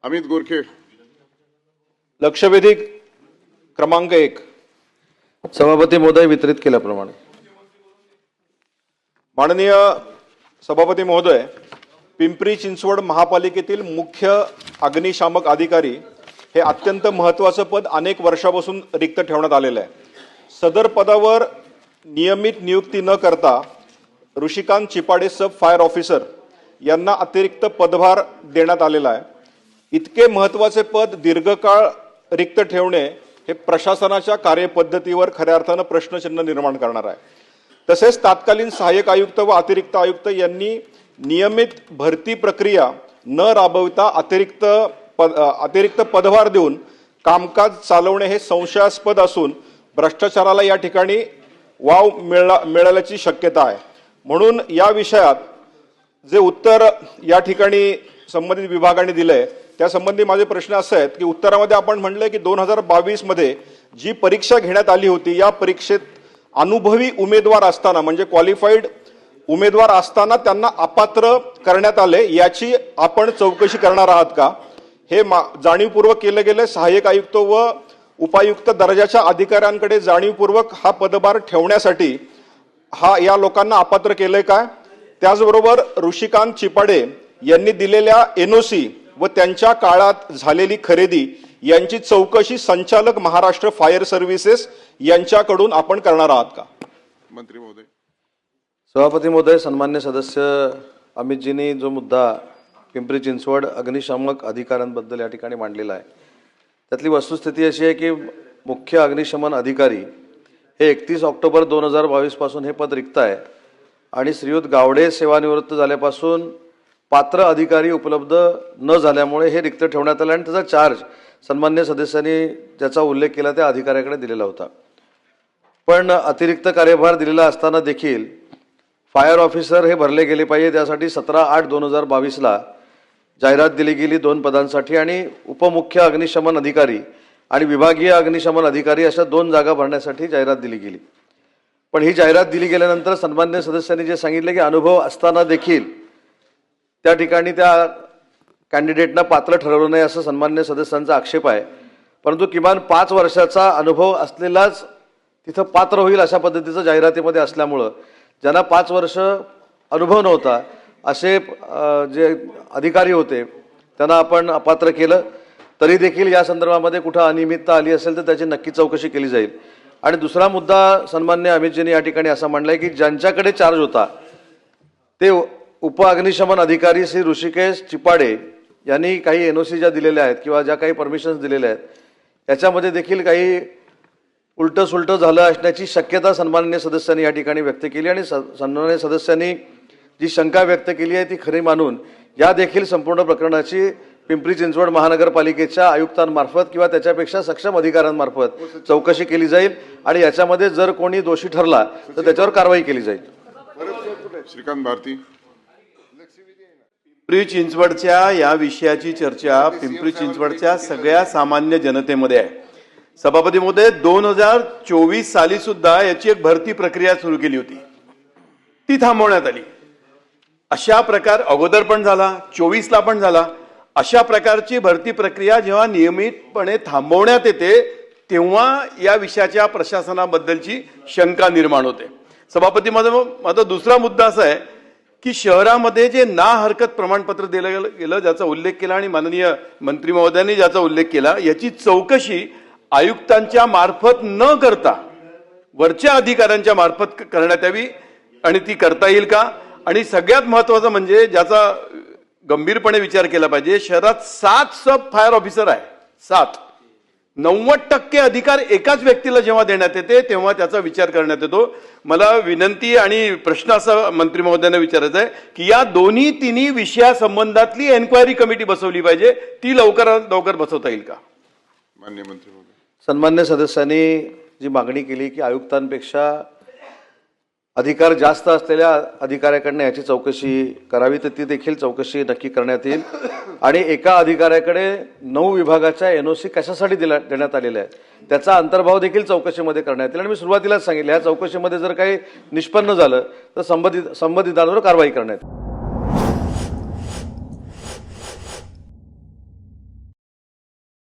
अमित गोरखे. लक्षवेधी क्रमांक 1. सभापती महोदय वितरित केल्याप्रमाणे. माननीय सभापती महोदय, पिंपरी चिंचवड महापालिकेतील मुख्य अग्निशामक अधिकारी हे अत्यंत महत्त्वाचं पद अनेक वर्षापासून रिक्त ठेवण्यात आलेलं आहे. सदर पदावर नियमित नियुक्ती न करता ऋषिकांत चिपाडे सब फायर ऑफिसर यांना अतिरिक्त पदभार देण्यात आलेला आहे. इतके महत्त्वाचे पद दीर्घकाळ रिक्त ठेवणे हे प्रशासनाच्या कार्यपद्धतीवर खऱ्या अर्थानं प्रश्नचिन्ह निर्माण करणार आहे. तसेच तत्कालीन सहाय्यक आयुक्त व अतिरिक्त आयुक्त यांनी नियमित भरती प्रक्रिया न राबविता अतिरिक्त पदभार देऊन कामकाज चालवणे हे संशयास्पद असून भ्रष्टाचाराला या ठिकाणी वाव मिळाल्याची शक्यता आहे. म्हणून या विषयात जे उत्तर या ठिकाणी संबंधित विभागाने दिलंय त्यासंबंधी माझे प्रश्न असे आहेत की उत्तरामध्ये आपण म्हणले की 2022 मध्ये जी परीक्षा घेण्यात आली होती या परीक्षेत अनुभवी उमेदवार असताना म्हणजे क्वालिफाईड उमेदवार असताना त्यांना अपात्र करण्यात आले, याची आपण चौकशी करणार आहात का? हे जाणीवपूर्वक केले गेले. सहाय्यक आयुक्त व उपायुक्त दर्जाच्या अधिकाऱ्यांकडे जाणीवपूर्वक हा पदभार ठेवण्यासाठी या लोकांना अपात्र केले काय? त्याचबरोबर ऋषिकांत चिपाडे यांनी दिलेल्या NOC व त्यांच्या काळात झालेली खरेदी यांची चौकशी संचालक महाराष्ट्र फायर सर्व्हिसेस यांच्याकडून आपण करणार आहात का? मंत्री महोदय. सभापती महोदय, सन्मान्य सदस्य अमितजींनी जो मुद्दा पिंपरी चिंचवड अग्निशामक अधिकाऱ्यांबद्दल या ठिकाणी मांडलेला आहे त्यातली वस्तुस्थिती अशी आहे की मुख्य अग्निशमन अधिकारी हे 31 ऑक्टोबर 2022 पासून हे पद रिक्त आहे आणि श्रीयुत गावडे सेवानिवृत्त झाल्यापासून पात्र अधिकारी उपलब्ध न झाल्यामुळे हे रिक्त ठेवण्यात आले आणि त्याचा चार्ज सन्मान्य सदस्यांनी ज्याचा उल्लेख केला त्या अधिकाऱ्याकडे दिलेला होता. पण अतिरिक्त कार्यभार दिलेला असताना देखील फायर ऑफिसर हे भरले गेले पाहिजे. त्यासाठी 17/8/2022 जाहिरात दिली गेली 2 पदांसाठी आणि उपमुख्य अग्निशमन अधिकारी आणि विभागीय अग्निशमन अधिकारी अशा 2 जागा भरण्यासाठी जाहिरात दिली गेली. पण ही जाहिरात दिली गेल्यानंतर सन्मान्य सदस्यांनी जे सांगितले की अनुभव असताना देखील त्या ठिकाणी त्या कॅन्डिडेटना पात्र ठरवलं नाही असं सन्मान्य सदस्यांचा आक्षेप आहे. परंतु किमान 5 वर्षाचा अनुभव असलेलाच तिथं पात्र होईल अशा पद्धतीचं जाहिरातीमध्ये असल्यामुळं ज्यांना 5 वर्ष अनुभव नव्हता असे जे अधिकारी होते त्यांना आपण अपात्र केलं. तरी देखील या संदर्भामध्ये कुठं अनियमितता आली असेल तर त्याची नक्की चौकशी केली जाईल. आणि दुसरा मुद्दा सन्मान्य अमितजींनी या ठिकाणी असा मांडलाय की ज्यांच्याकडे चार्ज होता ते उप अग्निशमन अधिकारी श्री ऋषिकेश चिपाडे यांनी काही NOC ज्या दिलेल्या आहेत किंवा ज्या काही परमिशन्स दिलेल्या आहेत याच्यामध्ये देखील काही उलटं सुलटं झालं असण्याची शक्यता सन्माननीय सदस्यांनी या ठिकाणी व्यक्त केली आणि सन्माननीय सदस्यांनी जी शंका व्यक्त केली आहे ती खरी मानून या देखील संपूर्ण प्रकरणाची पिंपरी चिंचवड महानगरपालिकेच्या आयुक्तांमार्फत किंवा त्याच्यापेक्षा सक्षम अधिकाऱ्यांमार्फत चौकशी केली जाईल आणि याच्यामध्ये जर कोणी दोषी ठरला तर त्याच्यावर कारवाई केली जाईल. श्रीकांत भारती. पिंपरी चिंचवडच्या या विषयाची चर्चा पिंपरी चिंचवडच्या सगळ्या सामान्य जनतेमध्ये आहे. सभापती महोदय, 2024 साली सुद्धा याची एक भरती प्रक्रिया सुरू केली होती, ती थांबवण्यात आली. अशा प्रकार अगोदर पण झाला, 24ला पण झाला. अशा प्रकारची भरती प्रक्रिया जेव्हा नियमितपणे थांबवण्यात येते तेव्हा या विषयाच्या प्रशासनाबद्दलची शंका निर्माण होते. सभापती महोदय, माझा दुसरा मुद्दा असा आहे की शहरामध्ये जे ना हरकत प्रमाणपत्र दिलं गेलं ज्याचा उल्लेख केला आणि माननीय मंत्री महोदयांनी ज्याचा उल्लेख केला याची चौकशी आयुक्तांच्या मार्फत न करता वरच्या अधिकाऱ्यांच्या मार्फत करण्यात यावी आणि ती करता येईल का? आणि सगळ्यात महत्त्वाचं म्हणजे ज्याचा गंभीरपणे विचार केला पाहिजे, शहरात 7 सब फायर ऑफिसर आहे. 7. 90% अधिकार एकाच व्यक्तीला जेव्हा देण्यात येते तेव्हा त्याचा विचार करण्यात येतो. मला विनंती आणि प्रश्न असा मंत्री महोदयांना विचारायचा आहे की या तिन्ही विषयासंबंधातली एन्क्वायरी कमिटी बसवली पाहिजे, ती लवकरात लवकर बसवता येईल का? माननीय मंत्री महोदय. सन्मान्य सदस्यांनी जी मागणी केली की आयुक्तांपेक्षा अधिकार जास्त असलेल्या अधिकाऱ्याकडनं याची चौकशी करावी तर ती देखील चौकशी नक्की करण्यात येईल. आणि एका अधिकाऱ्याकडे 9 विभागाच्या NOC कशासाठी देण्यात आलेल्या आहेत त्याचा अंतर्भाव देखील चौकशीमध्ये करण्यात येईल. आणि मी सुरुवातीलाच सांगितलं ह्या चौकशीमध्ये जर काही निष्पन्न झालं तर संबंधितांवर कारवाई करण्यात येईल.